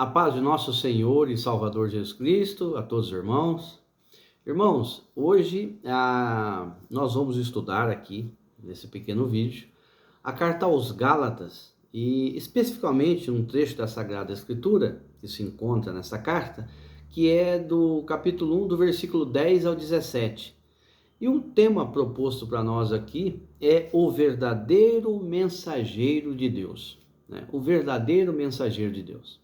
A paz de nosso Senhor e Salvador Jesus Cristo, a todos os irmãos. Irmãos, hoje nós vamos estudar aqui, nesse pequeno vídeo, a carta aos Gálatas e especificamente um trecho da Sagrada Escritura que se encontra nessa carta, que é do capítulo 1, do versículo 10 ao 17. E o tema proposto para nós aqui é o verdadeiro mensageiro de Deus, né? O verdadeiro mensageiro de Deus.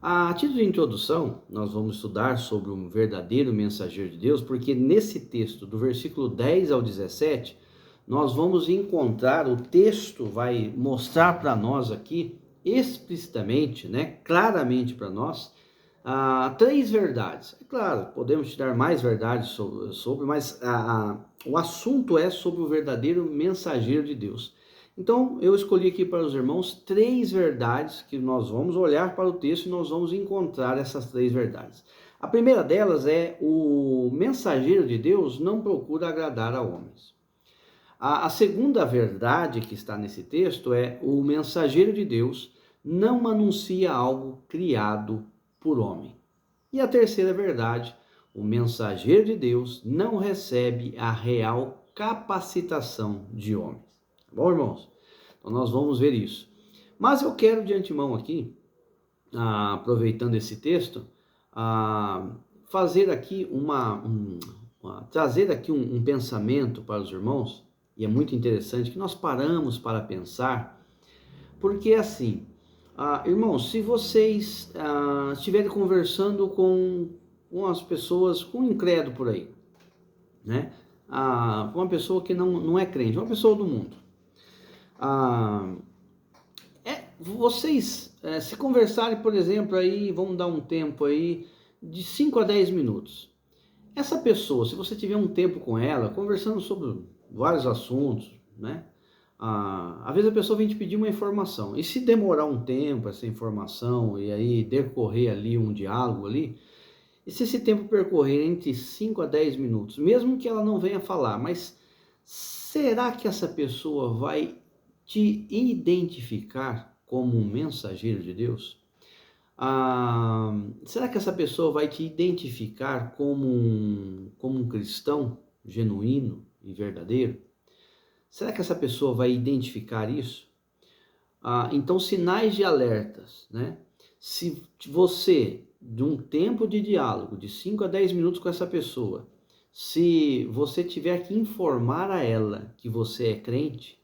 A título de introdução, nós vamos estudar sobre um verdadeiro mensageiro de Deus, porque nesse texto, do versículo 10 ao 17, nós vamos encontrar, o texto vai mostrar para nós aqui, explicitamente, né, claramente para nós, três verdades. É claro, podemos tirar mais verdades sobre mas o assunto é sobre o verdadeiro mensageiro de Deus. Então, eu escolhi aqui para os irmãos três verdades que nós vamos olhar para o texto e nós vamos encontrar essas três verdades. A primeira delas é: o mensageiro de Deus não procura agradar a homens. A segunda verdade que está nesse texto é: o mensageiro de Deus não anuncia algo criado por homem. E a terceira verdade: o mensageiro de Deus não recebe a real capacitação de homens. Tá bom, irmãos? Então nós vamos ver isso. Mas eu quero de antemão aqui, aproveitando esse texto, fazer aqui trazer aqui um pensamento para os irmãos, e é muito interessante que nós paramos para pensar, porque assim, irmãos, se vocês estiverem conversando com as pessoas, com um incrédulo por aí, né? Uma pessoa que não é crente, uma pessoa do mundo, vocês se conversarem, por exemplo, aí, vamos dar um tempo aí de 5 a 10 minutos. Essa pessoa, se você tiver um tempo com ela, conversando sobre vários assuntos, né? Às vezes a pessoa vem te pedir uma informação, e se demorar um tempo essa informação, e aí decorrer ali um diálogo ali, e se esse tempo percorrer entre 5 a 10 minutos, mesmo que ela não venha falar, mas será que essa pessoa vai te identificar como um mensageiro de Deus? Será que essa pessoa vai te identificar como um cristão genuíno e verdadeiro? Será que essa pessoa vai identificar isso? Então, sinais de alertas, né? Se você, de um tempo de diálogo, de 5 a 10 minutos com essa pessoa, se você tiver que informar a ela que você é crente,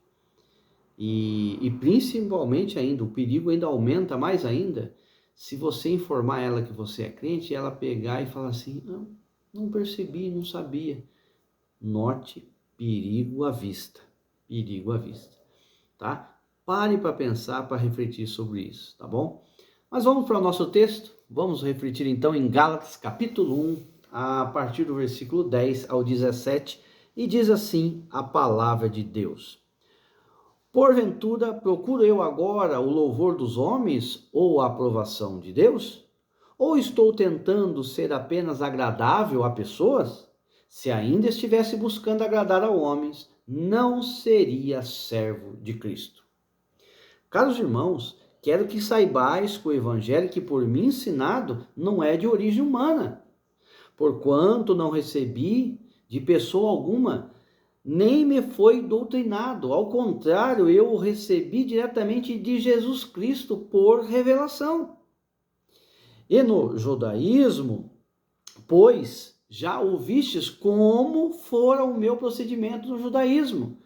e principalmente ainda, o perigo ainda aumenta mais ainda, se você informar ela que você é crente, ela pegar e falar assim: não percebi, não sabia. Note, perigo à vista. Perigo à vista, tá? Pare para pensar, para refletir sobre isso, tá bom? Mas vamos para o nosso texto. Vamos refletir então em Gálatas capítulo 1, a partir do versículo 10 ao 17, e diz assim a palavra de Deus: porventura, procuro eu agora o louvor dos homens ou a aprovação de Deus? Ou estou tentando ser apenas agradável a pessoas? Se ainda estivesse buscando agradar a homens, não seria servo de Cristo. Caros irmãos, quero que saibais que o evangelho que por mim ensinado não é de origem humana, porquanto não recebi de pessoa alguma, nem me foi doutrinado. Ao contrário, eu o recebi diretamente de Jesus Cristo por revelação. E no judaísmo, pois, já ouvistes como fora o meu procedimento no judaísmo,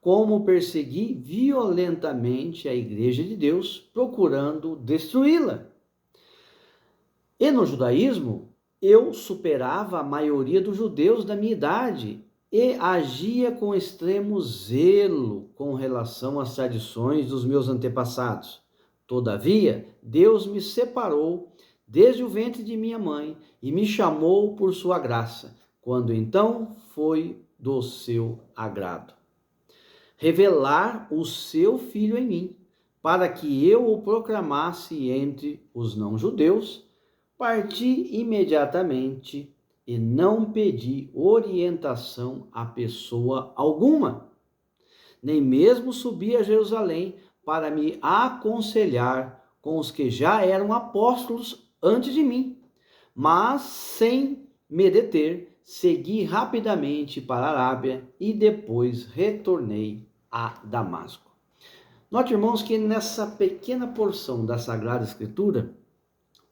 como persegui violentamente a igreja de Deus, procurando destruí-la. E no judaísmo, eu superava a maioria dos judeus da minha idade, e agia com extremo zelo com relação às tradições dos meus antepassados. Todavia, Deus me separou desde o ventre de minha mãe e me chamou por sua graça, quando então foi do seu agrado revelar o seu Filho em mim, para que eu o proclamasse entre os não-judeus. Parti imediatamente e não pedi orientação a pessoa alguma, nem mesmo subi a Jerusalém para me aconselhar com os que já eram apóstolos antes de mim, mas sem me deter, segui rapidamente para a Arábia e depois retornei a Damasco. Note, irmãos, que nessa pequena porção da Sagrada Escritura,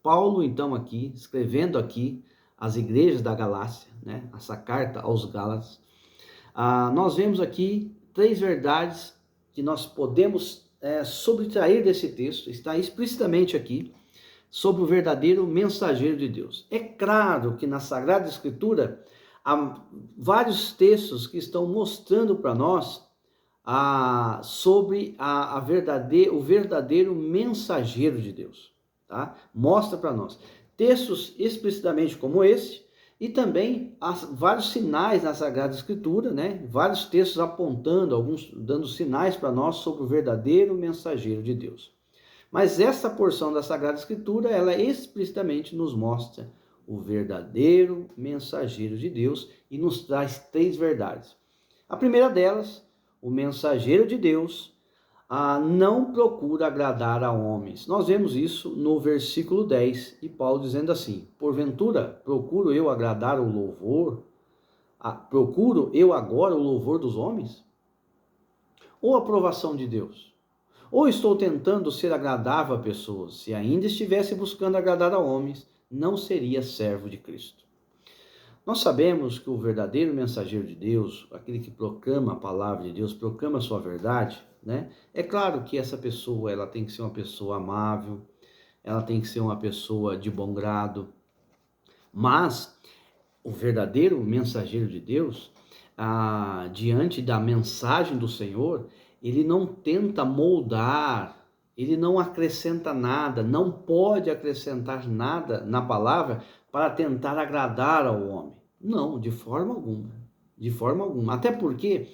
Paulo, então, aqui, escrevendo aqui às igrejas da Galácia, né, essa carta aos Gálatas, nós vemos aqui 3 verdades que nós podemos subtrair desse texto, está explicitamente aqui, sobre o verdadeiro mensageiro de Deus. É claro que na Sagrada Escritura há vários textos que estão mostrando para nós sobre o verdadeiro mensageiro de Deus. Tá? Mostra para nós textos explicitamente como esse, e também há vários sinais na Sagrada Escritura, né? Vários textos apontando, alguns dando sinais para nós sobre o verdadeiro mensageiro de Deus. Mas essa porção da Sagrada Escritura, ela explicitamente nos mostra o verdadeiro mensageiro de Deus e nos traz 3 verdades. A primeira delas, o mensageiro de Deus não procura agradar a homens. Nós vemos isso no versículo 10, e Paulo dizendo assim: porventura, procuro eu agradar o louvor? Procuro eu agora o louvor dos homens? Ou a aprovação de Deus? Ou estou tentando ser agradável a pessoas? Se ainda estivesse buscando agradar a homens, não seria servo de Cristo. Nós sabemos que o verdadeiro mensageiro de Deus, aquele que proclama a palavra de Deus, proclama a sua verdade, né? É claro que essa pessoa, ela tem que ser uma pessoa amável, ela tem que ser uma pessoa de bom grado, mas o verdadeiro mensageiro de Deus, diante da mensagem do Senhor, ele não tenta moldar, ele não acrescenta nada, não pode acrescentar nada na palavra para tentar agradar ao homem. Não, de forma alguma. De forma alguma. Até porque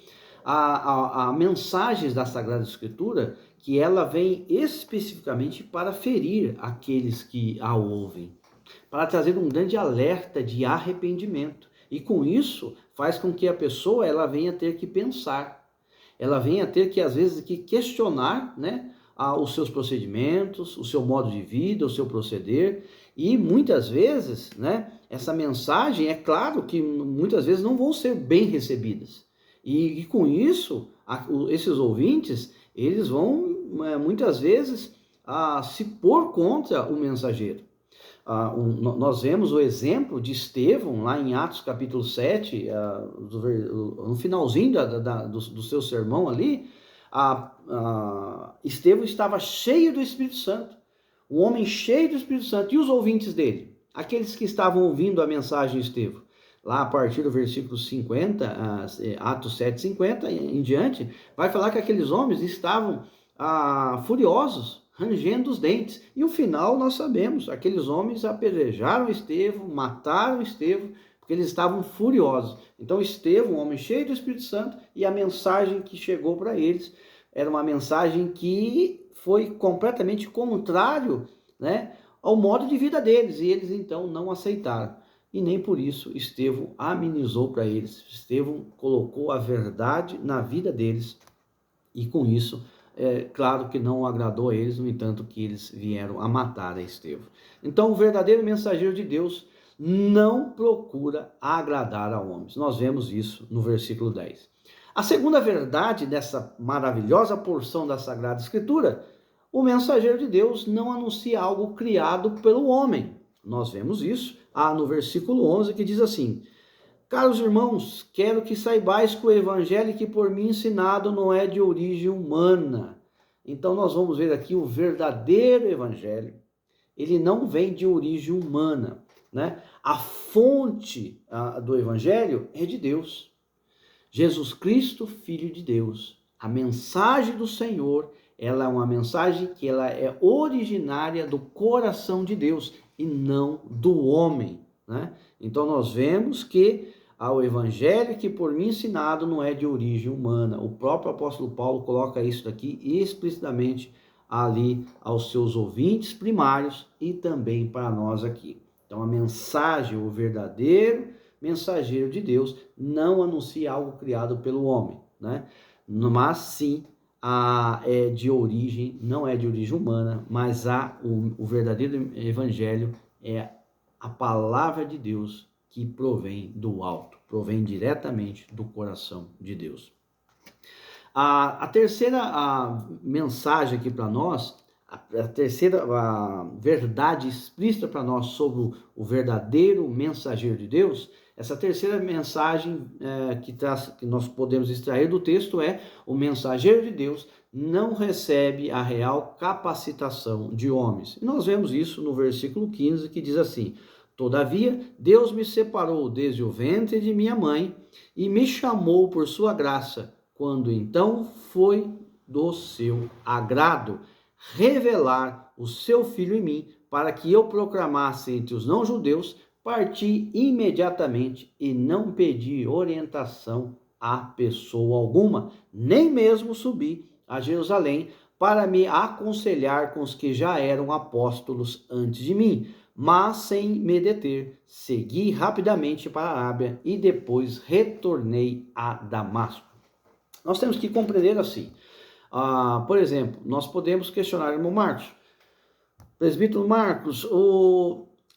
a mensagem da Sagrada Escritura, que ela vem especificamente para ferir aqueles que a ouvem, para trazer um grande alerta de arrependimento. E com isso, faz com que a pessoa ela venha ter que pensar, ela venha ter que, às vezes, que questionar, né, os seus procedimentos, o seu modo de vida, o seu proceder, e muitas vezes, né, essa mensagem, é claro que muitas vezes não vão ser bem recebidas. E com isso, esses ouvintes, eles vão, muitas vezes, se pôr contra o mensageiro. Nós vemos o exemplo de Estevão, lá em Atos capítulo 7, no finalzinho do seu sermão ali, Estevão estava cheio do Espírito Santo, um homem cheio do Espírito Santo, e os ouvintes dele, aqueles que estavam ouvindo a mensagem de Estevão, lá a partir do versículo 50, Atos 7, 50 em diante, vai falar que aqueles homens estavam furiosos, rangendo os dentes. E o final nós sabemos, aqueles homens apedrejaram Estevão, mataram Estevão, porque eles estavam furiosos. Então Estevão, um homem cheio do Espírito Santo, e a mensagem que chegou para eles era uma mensagem que foi completamente contrário, né, ao modo de vida deles, e eles então não aceitaram. E nem por isso Estevão amenizou para eles. Estevão colocou a verdade na vida deles, e com isso claro que não agradou a eles, no entanto que eles vieram a matar a Estevão. Então o verdadeiro mensageiro de Deus não procura agradar a homens. Nós vemos isso no versículo 10. A segunda verdade dessa maravilhosa porção da Sagrada Escritura: o mensageiro de Deus não anuncia algo criado pelo homem. Nós vemos isso no versículo 11, que diz assim: caros irmãos, quero que saibais que o evangelho que por mim ensinado não é de origem humana. Então nós vamos ver aqui o verdadeiro evangelho. Ele não vem de origem humana, né? A fonte do evangelho é de Deus. Jesus Cristo, Filho de Deus. A mensagem do Senhor, ela é uma mensagem que ela é originária do coração de Deus e não do homem, né? Então nós vemos que o evangelho que por mim ensinado não é de origem humana. O próprio apóstolo Paulo coloca isso daqui explicitamente ali aos seus ouvintes primários e também para nós aqui. Então a mensagem, o verdadeiro mensageiro de Deus não anuncia algo criado pelo homem, né? Mas sim é de origem, não é de origem humana, mas o verdadeiro evangelho é a palavra de Deus que provém do alto, provém diretamente do coração de Deus. A terceira mensagem aqui para nós, a terceira verdade explícita para nós sobre o verdadeiro mensageiro de Deus, essa terceira mensagem que nós podemos extrair do texto é: o mensageiro de Deus não recebe a real capacitação de homens. E nós vemos isso no versículo 15, que diz assim: todavia, Deus me separou desde o ventre de minha mãe e me chamou por sua graça, quando então foi do seu agrado revelar o seu Filho em mim, para que eu proclamasse entre os não-judeus. Parti imediatamente e não pedi orientação a pessoa alguma, nem mesmo subi a Jerusalém para me aconselhar com os que já eram apóstolos antes de mim, mas sem me deter, segui rapidamente para a Arábia e depois retornei a Damasco. Nós temos que compreender assim. Por exemplo, nós podemos questionar o irmão Marcos, presbítero Marcos,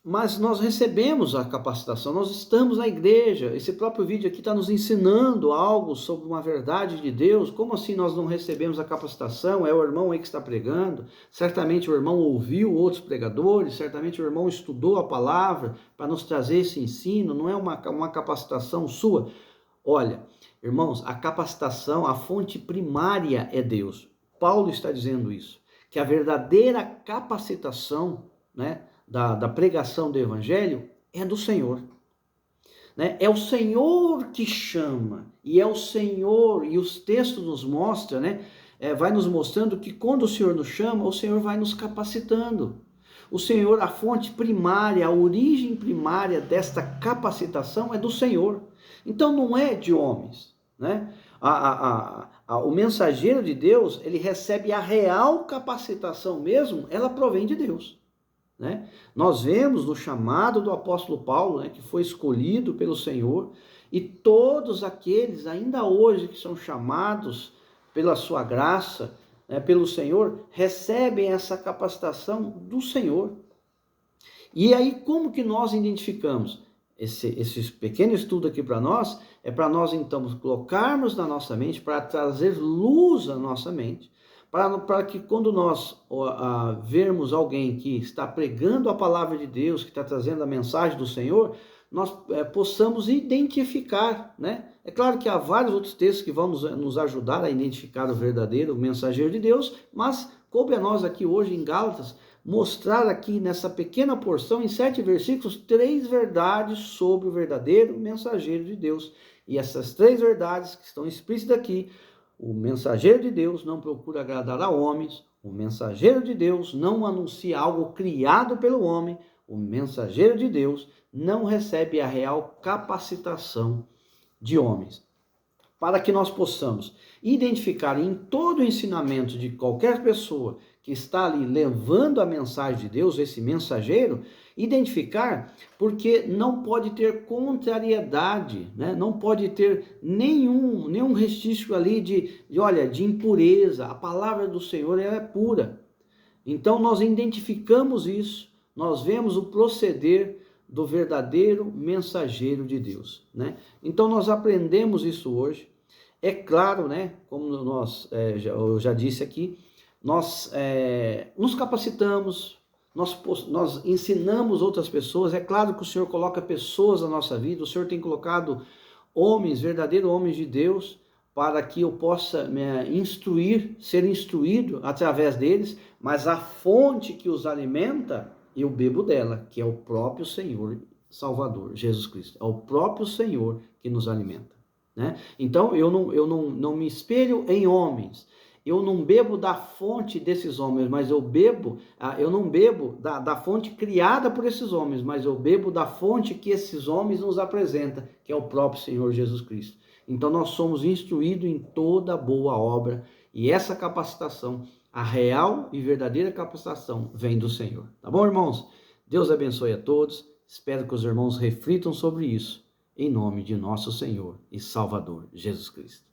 mas nós recebemos a capacitação, nós estamos na igreja, esse próprio vídeo aqui está nos ensinando algo sobre uma verdade de Deus. Como assim nós não recebemos a capacitação? É o irmão aí que está pregando, certamente o irmão ouviu outros pregadores, certamente o irmão estudou a palavra para nos trazer esse ensino, não é uma capacitação sua. Olha, irmãos, a capacitação, a fonte primária é Deus. Paulo está dizendo isso, que a verdadeira capacitação, né, da pregação do evangelho é do Senhor, né? É o Senhor que chama, e é o Senhor, e os textos nos mostram, né? Vai nos mostrando que quando o Senhor nos chama, o Senhor vai nos capacitando. O Senhor, a fonte primária, a origem primária desta capacitação é do Senhor. Então não é de homens, né? O mensageiro de Deus, ele recebe a real capacitação mesmo, ela provém de Deus, né? Nós vemos no chamado do apóstolo Paulo, né, que foi escolhido pelo Senhor, e todos aqueles ainda hoje que são chamados pela sua graça, né, pelo Senhor, recebem essa capacitação do Senhor. E aí como que nós identificamos? Esse pequeno estudo aqui para nós é para nós então colocarmos na nossa mente, para trazer luz à nossa mente, para que quando nós vermos alguém que está pregando a palavra de Deus, que está trazendo a mensagem do Senhor, nós possamos identificar, né? É claro que há vários outros textos que vão nos ajudar a identificar o verdadeiro mensageiro de Deus, mas coube a nós aqui hoje em Gálatas mostrar aqui nessa pequena porção, em 7 versículos, 3 verdades sobre o verdadeiro mensageiro de Deus. E essas 3 verdades que estão explícitas aqui: o mensageiro de Deus não procura agradar a homens, o mensageiro de Deus não anuncia algo criado pelo homem, o mensageiro de Deus não recebe a real capacitação de homens. Para que nós possamos identificar em todo o ensinamento de qualquer pessoa que está ali levando a mensagem de Deus, esse mensageiro, identificar, porque não pode ter contrariedade, né? Não pode ter nenhum restício ali de impureza. A palavra do Senhor é pura. Então nós identificamos isso, nós vemos o proceder do verdadeiro mensageiro de Deus, né? Então nós aprendemos isso hoje. É claro, né, como eu já disse aqui, nós nos capacitamos, nós ensinamos outras pessoas. É claro que o Senhor coloca pessoas na nossa vida, o Senhor tem colocado homens, verdadeiros homens de Deus, para que eu possa ser instruído através deles, mas a fonte que os alimenta, eu bebo dela, que é o próprio Senhor Salvador, Jesus Cristo. É o próprio Senhor que nos alimenta, né? Então eu não me espelho em homens, eu não bebo da fonte desses homens, mas eu não bebo da fonte criada por esses homens, mas eu bebo da fonte que esses homens nos apresentam, que é o próprio Senhor Jesus Cristo. Então nós somos instruídos em toda boa obra, e essa capacitação, a real e verdadeira capacitação, vem do Senhor. Tá bom, irmãos? Deus abençoe a todos. Espero que os irmãos reflitam sobre isso, em nome de nosso Senhor e Salvador Jesus Cristo.